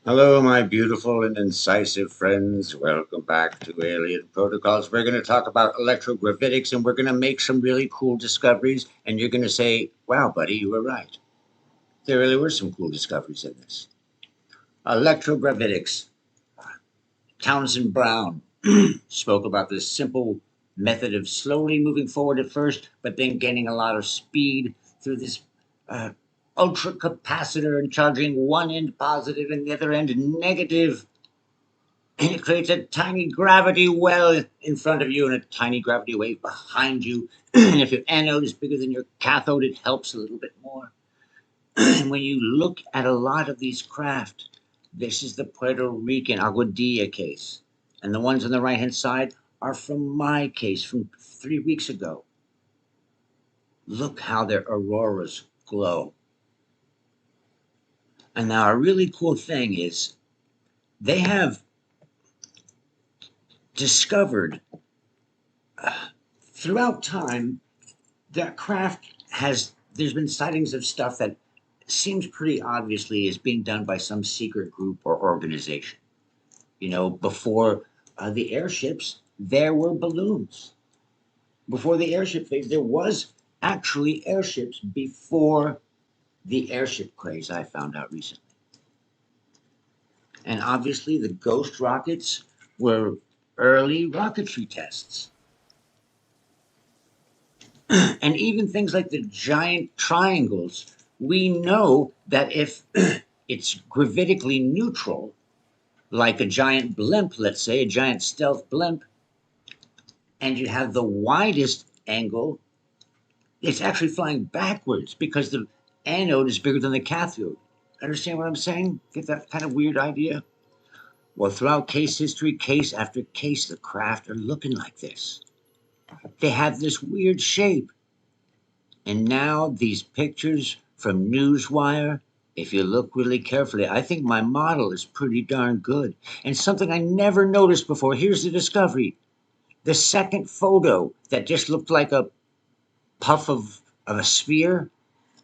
Hello, my beautiful and incisive friends. Welcome back to Alien Protocols. We're going to talk about electrogravitics and we're going to make some really cool discoveries. And you're going to say, wow, buddy, you were right. There really were some cool discoveries in this. Electrogravitics. Townsend Brown spoke about this simple method of slowly moving forward at first, but then gaining a lot of speed through this uh, ultra capacitor and charging one end positive and the other end negative. And it creates a tiny gravity well in front of you and a tiny gravity wave behind you. And if your anode is bigger than your cathode, it helps a little bit more. And when you look at a lot of these craft, this is the Puerto Rican Aguadilla case. And the ones on the right hand side are from my case from 3 weeks ago. Look how their auroras glow. And now a really cool thing is they have discovered throughout time that craft has there's been sightings of stuff that seems pretty obviously is being done by some secret group or organization. Before the airships, there were balloons. Before the airship phase, there was actually airships before the airship craze I found out recently. And obviously, the ghost rockets were early rocketry tests. And even things like the giant triangles, we know that if it's gravitically neutral, like a giant blimp, let's say, a giant stealth blimp, and you have the widest angle, it's actually flying backwards because the anode is bigger than the cathode. Understand what I'm saying? Get that kind of weird idea? Well, throughout case history, case after case, the craft are looking like this. They have this weird shape. And now these pictures from Newswire, if you look really carefully, I think my model is pretty darn good. And something I never noticed before, here's the discovery. The second photo that just looked like a puff of a sphere,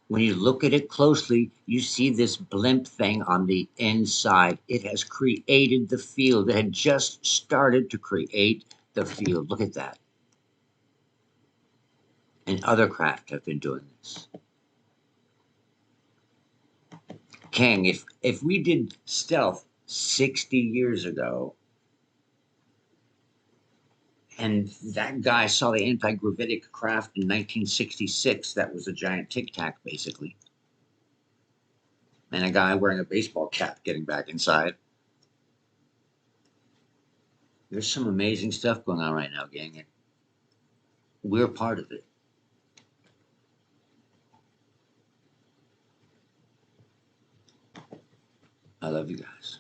when you look at it closely, you see this blimp thing on the inside. It has created the field. It had just started to create the field. Look at that. And other craft have been doing this. King, if we did stealth 60 years ago, and that guy saw the anti-gravitic craft in 1966, that was a giant tic tac, basically, and a guy wearing a baseball cap getting back inside. There's some amazing stuff going on right now, gang, and we're part of it. I love you guys.